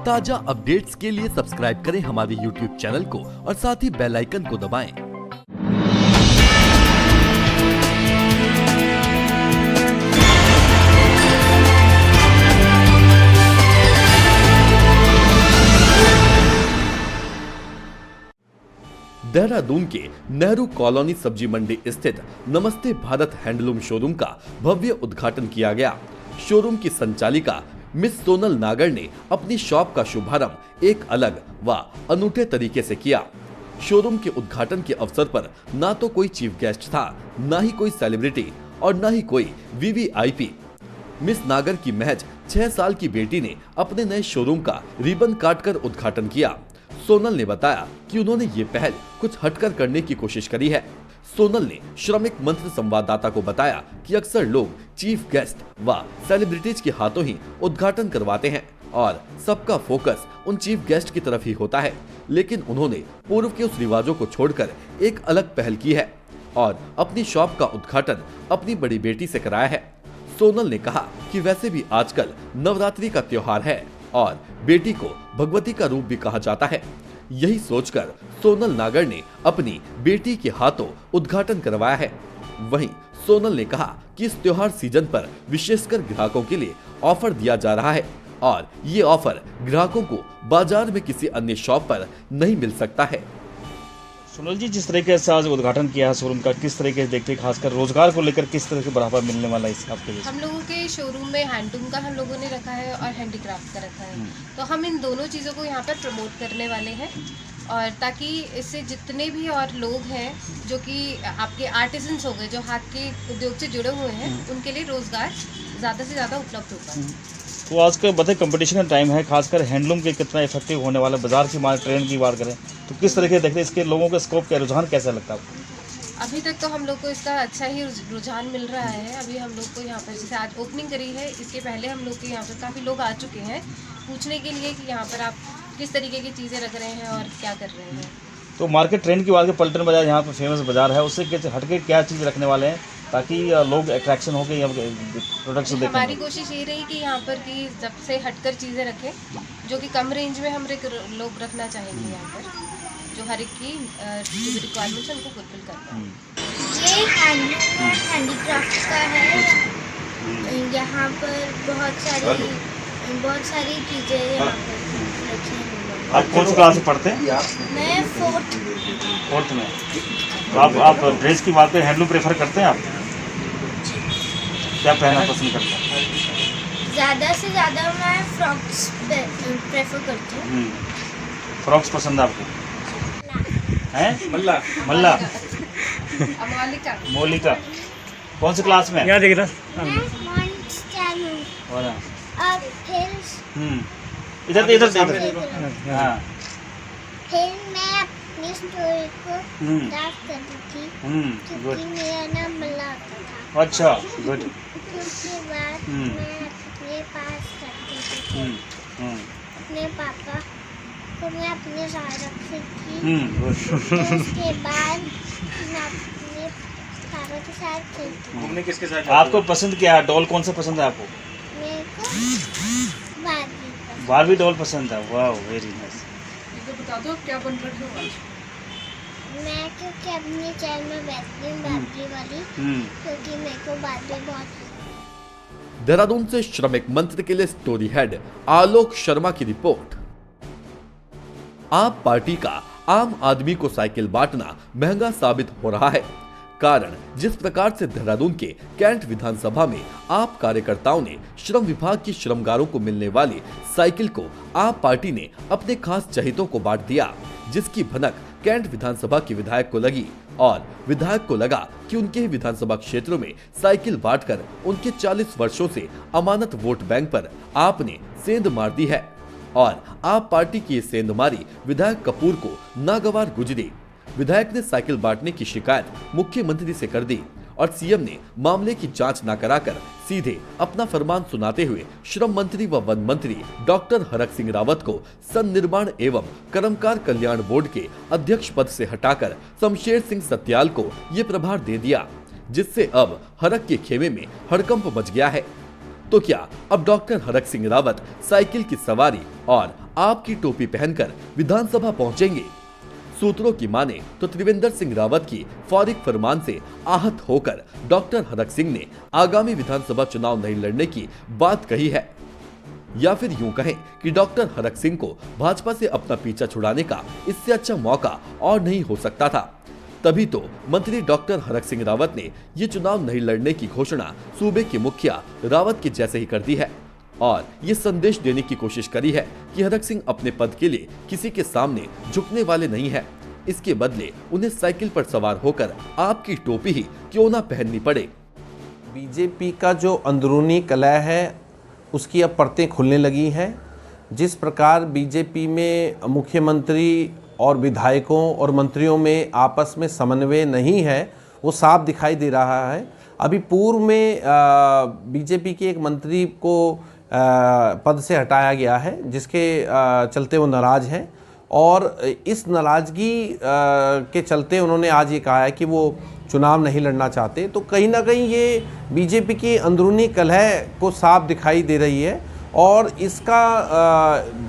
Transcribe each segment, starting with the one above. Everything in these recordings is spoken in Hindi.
ताजा अपडेट्स के लिए सब्सक्राइब करें हमारे YouTube चैनल को और साथ ही बेल आइकन को दबाएं। देहरादून के नेहरू कॉलोनी सब्जी मंडी स्थित नमस्ते भारत हैंडलूम शोरूम का भव्य उद्घाटन किया गया। शोरूम की संचालिका मिस सोनल नागर ने अपनी शॉप का शुभारंभ एक अलग व अनूठे तरीके से किया। शोरूम के उद्घाटन के अवसर पर ना तो कोई चीफ गेस्ट था, ना ही कोई सेलिब्रिटी और ना ही कोई वीवीआईपी। मिस नागर की महज 6 साल की बेटी ने अपने नए शोरूम का रिबन काटकर उद्घाटन किया। सोनल ने बताया कि उन्होंने ये पहल कुछ हटकर करने की कोशिश करी है। सोनल ने श्रमिक मंत्र संवाददाता को बताया कि अक्सर लोग चीफ गेस्ट व सेलिब्रिटीज के हाथों ही उद्घाटन करवाते हैं और सबका फोकस उन चीफ गेस्ट की तरफ ही होता है, लेकिन उन्होंने पूर्व के उस रिवाजों को छोड़कर एक अलग पहल की है और अपनी शॉप का उद्घाटन अपनी बड़ी बेटी से कराया है। सोनल ने कहा कि वैसे भी आजकल नवरात्रि का त्योहार है और बेटी को भगवती का रूप भी कहा जाता है। यही सोचकर सोनल नागर ने अपनी बेटी के हाथों उद्घाटन करवाया है। वहीं सोनल ने कहा कि इस त्योहार सीजन पर विशेषकर ग्राहकों के लिए ऑफर दिया जा रहा है और ये ऑफर ग्राहकों को बाजार में किसी अन्य शॉप पर नहीं मिल सकता है। सोनल जी, जिस तरीके से आज उद्घाटन किया है शोरूम का, किस तरीके से देखते हैं, खासकर रोजगार को लेकर किस तरह से बढ़ावा मिलने वाला है इस आपके लिए? हम लोगों के शोरूम में हैंडलूम का हम लोगों ने रखा है और हैंडीक्राफ्ट का रखा है, तो हम इन दोनों चीज़ों को यहाँ पर प्रमोट करने वाले हैं और ताकि इससे जितने भी और लोग हैं जो कि आपके आर्टिसंस हो गए, जो हाथ के उद्योग से जुड़े हुए हैं, उनके लिए रोजगार ज़्यादा से ज़्यादा उपलब्ध होगा। तो आज का बताए कंपटीशन का टाइम है, खासकर हैंडलूम के कितना इफेक्टिव होने वाला, बाजार की मार्केट ट्रेंड की बात करें तो किस तरीके से देखते हैं इसके लोगों के स्कोप का रुझान कैसा लगता है आपको? अभी तक तो हम लोग को इसका अच्छा ही रुझान मिल रहा है। अभी हम लोग को यहाँ पर जैसे आज ओपनिंग करी है, इसके पहले हम लोग के यहाँ पर काफ़ी लोग आ चुके हैं पूछने के लिए कि यहाँ पर आप किस तरीके की चीज़ें रख रहे हैं और क्या कर रहे हैं। तो मार्केट ट्रेंड की बात करें, पलटन बाजार यहाँ पर फेमस बाजार है, उससे हटके क्या चीज़ रखने वाले हैं ताकि लोग अट्रैक्शन हो गए प्रोडक्ट्स देखें? हमारी कोशिश ये रही कि यहाँ पर कि जब से हटकर चीज़ें रखें जो कि कम रेंज में हम लोग रखना चाहेंगे यहाँ पर, जो हर एक की जो रिक्वायरमेंट्स उनको फुलफिल करना है। ये हैंडीक्राफ्ट का है। यहाँ पर बहुत सारी चीज़ें यहाँ पर रखी हैं। आप कौन सी क्लास में पढ़ते हैं? मैं फोर्थ में। तो आप ड्रेस की बात करें, हैंडलूम प्रेफर करते हैं आप? क्या पहनना पसंद करते हैं? ज़्यादा से ज़्यादा मैं फ्रॉक्स प्रेफर करती हूँ। फ्रॉक्स पसंद है आपको? हैं? मल्ला मोलिका कौन सी क्लास में? यहाँ देख रहा इधर हाँ। फिर मैं अपनी स्टोरी को ड्राफ्ट करती थी क्योंकि मेरा नाम मल्ला था। अच्छा, गुड। उसके बाद मैं अपने पास रखती थी अपने पापा को, मैं अपने साथ रखती थी। उसके बाद मैं अपने पापा के साथ खेलती थी। किसके साथ? आपको पसंद क्या है? डॉल कौन सा पसंद है आपको? मेरे को बारबी डॉल पसंद है। वाह, वेरी नाइस। बता दो क्या बन रहे हो आज? मैं क्योंकि अपने चैनल में बैठती हूँ बारबी वाली, क्योंकि मेरे को बारबी बहुत। देहरादून से श्रमिक मंत्र के लिए स्टोरी हेड आलोक शर्मा की रिपोर्ट। आप पार्टी का आम आदमी को साइकिल बांटना महंगा साबित हो रहा है। कारण जिस प्रकार से देहरादून के कैंट विधानसभा में आप कार्यकर्ताओं ने श्रम विभाग की श्रमगारों को मिलने वाली साइकिल को आप पार्टी ने अपने खास चहितों को बांट दिया, जिसकी भनक कैंट विधानसभा के विधायक को लगी और विधायक को लगा कि उनके ही विधानसभा क्षेत्रों में साइकिल बांटकर उनके 40 वर्षों से अमानत वोट बैंक पर आपने सेंध मार दी है और आप पार्टी की सेंधमारी विधायक कपूर को नागवार गुजरी। विधायक ने साइकिल बांटने की शिकायत मुख्यमंत्री से कर दी और सीएम ने मामले की जांच न कराकर सीधे अपना फरमान सुनाते हुए श्रम मंत्री व वन मंत्री डॉक्टर हरक सिंह रावत को सन्निर्माण एवं कर्मकार कल्याण बोर्ड के अध्यक्ष पद से हटाकर शमशेर सिंह सत्याल को ये प्रभार दे दिया, जिससे अब हरक के खेमे में हड़कंप मच गया है। तो क्या अब डॉक्टर हरक सिंह रावत साइकिल की सवारी और आपकी टोपी पहनकर विधानसभा पहुंचेंगे। सूत्रों की माने तो त्रिवेंद्र सिंह रावत की फौरिक फरमान से आहत होकर डॉक्टर हरक सिंह ने आगामी विधानसभा चुनाव नहीं लड़ने की बात कही है, या फिर यूं कहें कि डॉक्टर हरक सिंह को भाजपा से अपना पीछा छुड़ाने का इससे अच्छा मौका और नहीं हो सकता था। तभी तो मंत्री डॉक्टर हरक सिंह रावत ने ये चुनाव नहीं लड़ने की घोषणा सूबे के मुखिया रावत के जैसे ही कर दी है और ये संदेश देने की कोशिश करी है कि हरक सिंह अपने पद के लिए किसी के सामने झुकने वाले नहीं है। इसके बदले उन्हें साइकिल पर सवार होकर आपकी टोपी ही क्यों ना पहननी पड़े। बीजेपी का जो अंदरूनी कलह है उसकी अब परतें खुलने लगी हैं। जिस प्रकार बीजेपी में मुख्यमंत्री और विधायकों और मंत्रियों में आपस में समन्वय नहीं है, वो साफ दिखाई दे रहा है। अभी पूर्व में बीजेपी के एक मंत्री को पद से हटाया गया है, जिसके चलते वो नाराज़ हैं और इस नाराज़गी के चलते उन्होंने आज ये कहा है कि वो चुनाव नहीं लड़ना चाहते। तो कहीं ना कहीं ये बीजेपी की अंदरूनी कलह को साफ दिखाई दे रही है और इसका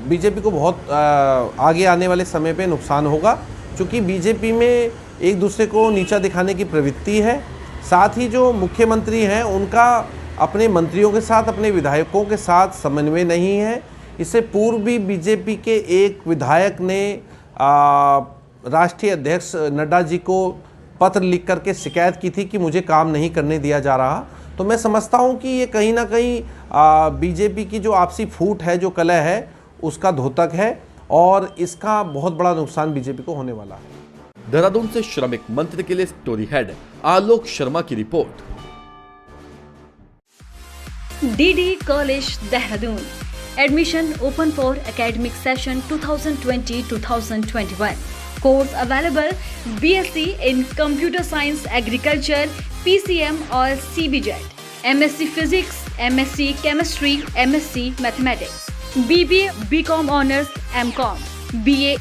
बीजेपी को बहुत आगे आने वाले समय पे नुकसान होगा, क्योंकि बीजेपी में एक दूसरे को नीचा दिखाने की प्रवृत्ति है। साथ ही जो मुख्यमंत्री हैं उनका अपने मंत्रियों के साथ, अपने विधायकों के साथ समन्वय नहीं है। इससे पूर्व भी बीजेपी के एक विधायक ने राष्ट्रीय अध्यक्ष नड्डा जी को पत्र लिख करके शिकायत की थी कि मुझे काम नहीं करने दिया जा रहा। तो मैं समझता हूं कि ये कहीं ना कहीं बीजेपी की जो आपसी फूट है, जो कलह है, उसका द्योतक है और इसका बहुत बड़ा नुकसान बीजेपी को होने वाला है। देहरादून से श्रमिक मंत्री के लिए स्टोरी हेड आलोक शर्मा की report. DD College Dehradun. Admission open for academic session 2020-2021. Course available BSc in Computer Science, Agriculture, PCM or CBJET, MSc Physics, MSc Chemistry, MSc Mathematics, BBA, BCom Honors, MCom, BA,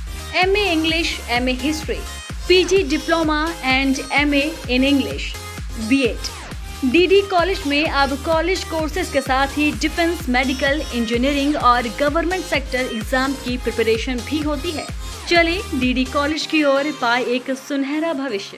MA English, MA History, PG Diploma and MA in English, B.Ed. DD college में अब कॉलेज कोर्सेज के साथ ही डिफेंस, मेडिकल, इंजीनियरिंग और गवर्नमेंट सेक्टर एग्जाम की प्रिपरेशन भी होती है। चले DD कॉलेज की ओर, पाए एक सुनहरा भविष्य।